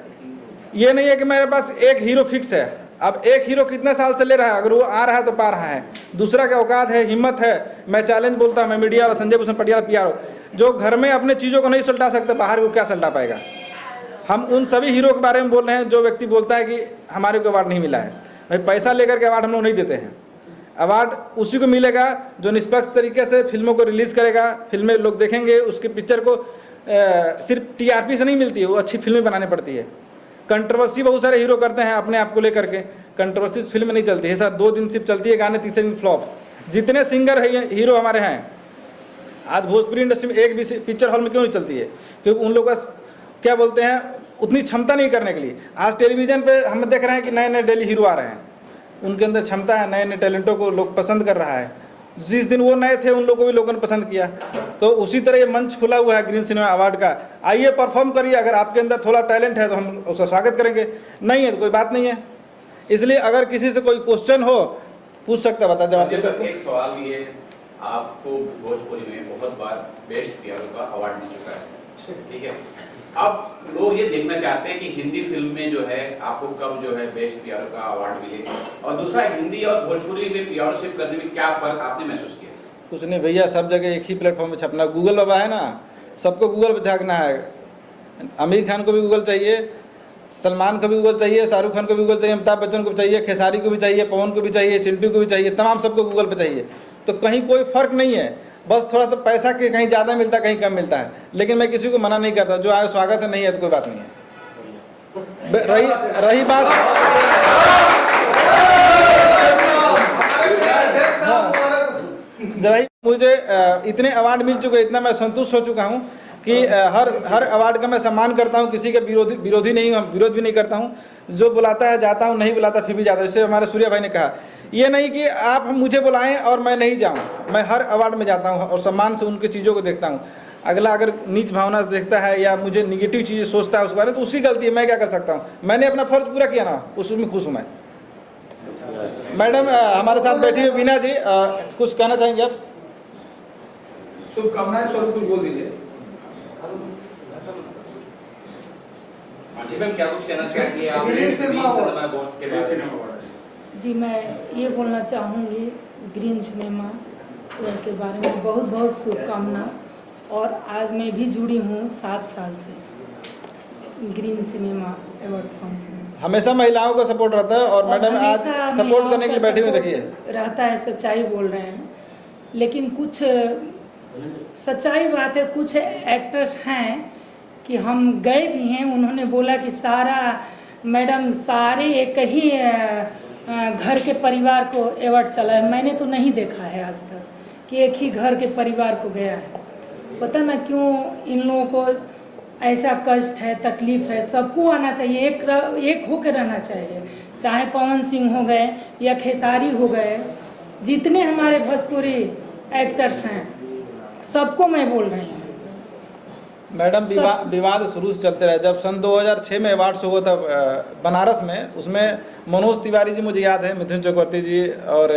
ये नहीं है कि मेरे पास एक हीरो फिक्स है। अब एक हीरो कितने साल से ले रहा है, अगर वो आ रहा है तो पा रहा है। दूसरा का औकात है, हिम्मत है। मैं चैलेंज बोलता हूँ, मैं मीडिया और संजय भूषण पटियाला PR जो घर में अपने चीज़ों को नहीं सुलटा सकते, बाहर को क्या सुलटा पाएगा। हम उन सभी हीरो के बारे में बोल रहे हैं जो व्यक्ति बोलता है कि हमारे को अवार्ड नहीं मिला है। भाई पैसा लेकर के अवार्ड हम लोग नहीं देते हैं। अवार्ड उसी को मिलेगा जो निष्पक्ष तरीके से फिल्मों को रिलीज़ करेगा, फिल्में लोग देखेंगे, उसके पिक्चर को सिर्फ TRP से नहीं मिलती है, वो अच्छी फिल्में बनानी पड़ती है। कंट्रोवर्सी बहुत सारे हीरो करते हैं अपने आप को लेकर के, कंट्रोवर्सी फिल्म नहीं चलती है सर, 2 दिन सिर्फ चलती है गाने, तीसरे दिन फ्लॉप। जितने सिंगर है हीरो हमारे हैं, आज भोजपुरी इंडस्ट्री में एक भी पिक्चर हॉल में क्यों नहीं चलती है? क्योंकि उन लोगों का क्या बोलते हैं, उतनी क्षमता नहीं करने के लिए। आज टेलीविज़न पे हम देख रहे हैं कि नए नए डेली हीरो आ रहे हैं, उनके अंदर क्षमता है, नए नए टैलेंटों को लोग पसंद कर रहा है। जिस दिन वो नए थे उन लोगों को भी लोगों ने पसंद किया। तो उसी तरह ये मंच खुला हुआ है ग्रीन सिनेमा अवार्ड का, आइए परफॉर्म करिए, अगर आपके अंदर थोड़ा टैलेंट है तो हम उसका स्वागत करेंगे, नहीं है तो कोई बात नहीं है। इसलिए अगर किसी से कोई क्वेश्चन हो पूछ सकता, बता जवाब दे सकते।
एक सवाल ये, आपको भोजपुरी में बहुत बार बेस्ट पीआरओ का अवार्ड मिल चुका है, ठीक है? अब लोग ये देखना चाहते हैं कि हिंदी फिल्म में जो है आपको कब जो है बेस्ट पीआरओ का अवार्ड मिलेगा, और दूसरा हिंदी और भोजपुरी में पीआरओशिप करने में क्या फर्क आपने महसूस किया?
कुछ नहीं भैया, सब जगह एक ही प्लेटफॉर्म पे छपना। गूगल बाबा है ना, सबको गूगल पे झांकना है। आमिर खान को भी गूगल चाहिए, सलमान को भी गूगल चाहिए, शाहरुख खान को भी गूगल चाहिए, अमिताभ बच्चन को भी चाहिए, खेसारी को भी चाहिए, पवन को भी चाहिए, चिंटू को भी चाहिए, तमाम सबको गूगल पे चाहिए। तो कहीं कोई फ़र्क नहीं है, बस थोड़ा सा पैसा के कहीं ज़्यादा मिलता है, कहीं कम मिलता है। लेकिन मैं किसी को मना नहीं करता, जो आए स्वागत है, नहीं है तो कोई बात नहीं है। रही बात जरा ही, मुझे इतने अवार्ड मिल चुके, इतना मैं संतुष्ट हो चुका हूँ कि हर अवार्ड का मैं सम्मान करता हूँ, किसी के विरोधी नहीं हूँ, विरोध भी नहीं करता हूँ। जो बुलाता है जाता हूँ, नहीं बुलाता फिर भी जाता हूँ। जैसे हमारे सूर्या भाई ने कहा, ये नहीं कि आप मुझे बुलाएं और मैं नहीं जाऊँ, मैं हर अवार्ड में जाता हूँ और सम्मान से उनकी चीज़ों को देखता हूँ। अगला अगर नीच भावना से देखता है या मुझे निगेटिव चीज़ें सोचता है उस बारे में, तो उसकी गलती है, मैं क्या कर सकता हूँ? मैंने अपना फर्ज पूरा किया ना, उसमें खुश हूँ मैं। मैडम हमारे साथ बैठी हुई वीना जी, कुछ कहना चाहेंगे आप?
शुभकामनाएं स्वरूप कुछ बोल दीजिए।
जी मैम, क्या कुछ कहना चाहेंगे आप ग्रीन सिनेमा अवार्ड्स के बारे में?
जी, मैं ये बोलना चाहूँगी ग्रीन सिनेमा के बारे में बहुत बहुत शुभकामना। और आज मैं भी जुड़ी हूँ 7 साल से ग्रीन सिनेमा अवार्ड फंक्शन।
हमेशा महिलाओं का सपोर्ट रहता है और मैडम आज सपोर्ट करने के लिए बैठी हुई, देखिए
रहता है। सच्चाई बोल रहे हैं, लेकिन कुछ सच्चाई बात है, कुछ एक्टर्स हैं कि हम गए भी हैं, उन्होंने बोला कि सारा मैडम सारे एक ही घर के परिवार को अवार्ड चला है। मैंने तो नहीं देखा है आज तक कि एक ही घर के परिवार को गया है। पता ना क्यों इन लोगों को ऐसा कष्ट है, तकलीफ़ है। सबको आना चाहिए, एक होकर रहना चाहिए, चाहे पवन सिंह हो गए या खेसारी हो गए, जितने हमारे भोजपुरी एक्टर्स हैं, सबको मैं बोल रही हूँ।
मैडम विवाद शुरू से चलते रहे। जब सन 2006 में अवार्ड्स हुआ था बनारस में, उसमें मनोज तिवारी जी, मुझे याद है, मिथुन चक्रवर्ती जी और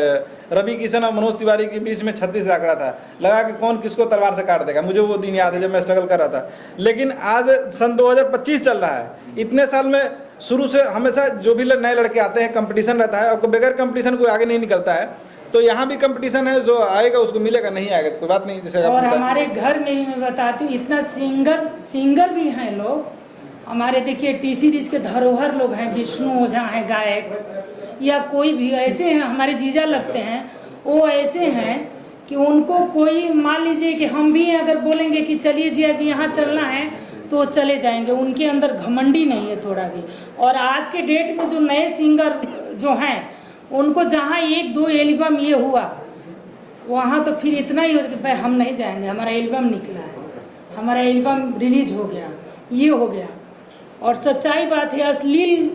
रवि किशन और मनोज तिवारी के बीच में 36 आंकड़ा था। लगा कि कौन किसको तलवार से काट देगा। मुझे वो दिन याद है जब मैं स्ट्रगल कर रहा था। लेकिन आज सन 2025 चल रहा है। इतने साल में शुरू से हमेशा जो भी नए लड़के आते हैं कंपटीशन रहता है, और बगैर कंपटीशन कोई आगे नहीं निकलता है। तो यहाँ भी कंपटीशन है, जो आएगा उसको मिलेगा, नहीं आएगा तो कोई बात नहीं। जैसे
और हमारे घर में भी मैं बताती हूँ, इतना सिंगर भी हैं लोग हमारे। देखिए टी सीरीज के धरोहर लोग हैं, विष्णु ओझा हैं गायक, या कोई भी ऐसे हैं हमारे जीजा लगते हैं। वो ऐसे हैं कि उनको कोई मान लीजिए कि हम भी अगर बोलेंगे कि चलिए जिया जी यहाँ चलना है तो चले जाएंगे। उनके अंदर घमंडी नहीं है थोड़ा भी। और आज के डेट में जो नए सिंगर जो हैं, उनको जहाँ 1-2 एल्बम ये हुआ, वहाँ तो फिर इतना ही हो कि भाई हम नहीं जाएंगे, हमारा एल्बम निकला है, हमारा एल्बम रिलीज हो गया, ये हो गया। और सच्चाई बात है, अश्लील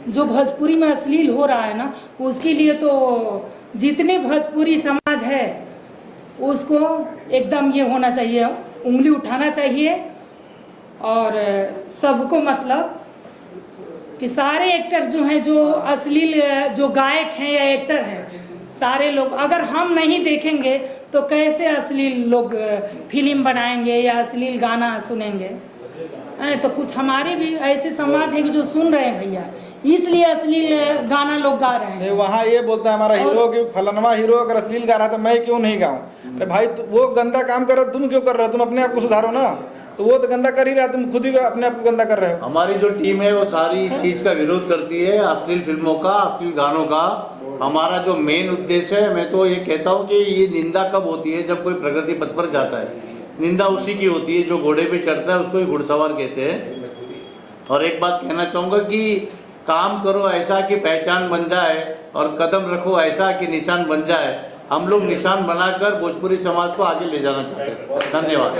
जो भोजपुरी में अश्लील हो रहा है ना, उसके लिए तो जितने भोजपुरी समाज है उसको एकदम ये होना चाहिए, उंगली उठाना चाहिए। और सबको मतलब कि सारे एक्टर्स जो हैं, जो अश्लील जो गायक हैं या एक्टर हैं, सारे लोग अगर हम नहीं देखेंगे तो कैसे अश्लील लोग फिल्म बनाएंगे या अश्लील गाना सुनेंगे? तो कुछ हमारे भी ऐसे समाज है कि जो सुन रहे हैं भैया, इसलिए अश्लील गाना लोग गा रहे हैं।
वहाँ ये बोलता है हमारा हीरो कि फलानवा हीरो अगर अश्लील गा रहा है तो मैं क्यों नहीं गाऊँ? अरे भाई वो गंदा काम कर रहा है, तुम क्यों कर रहे हो? तुम अपने आप को सुधारो ना। तो वो तो गंदा कर ही रहा है, तुम खुद ही अपने आप को गंदा कर रहे हो।
हमारी जो टीम है वो सारी इस चीज़ का विरोध करती है, अश्लील फिल्मों का, अश्लील गानों का। हमारा जो मेन उद्देश्य है, मैं तो ये कहता हूँ कि ये निंदा कब होती है? जब कोई प्रगति पथ पर जाता है। निंदा उसी की होती है जो घोड़े पे चढ़ता है, उसको ही घुड़सवार कहते हैं। और एक बात कहना चाहूँगा कि काम करो ऐसा कि पहचान बन जाए और कदम रखो ऐसा कि निशान बन जाए। हम लोग निशान बनाकर भोजपुरी समाज को आगे ले जाना चाहते हैं। धन्यवाद।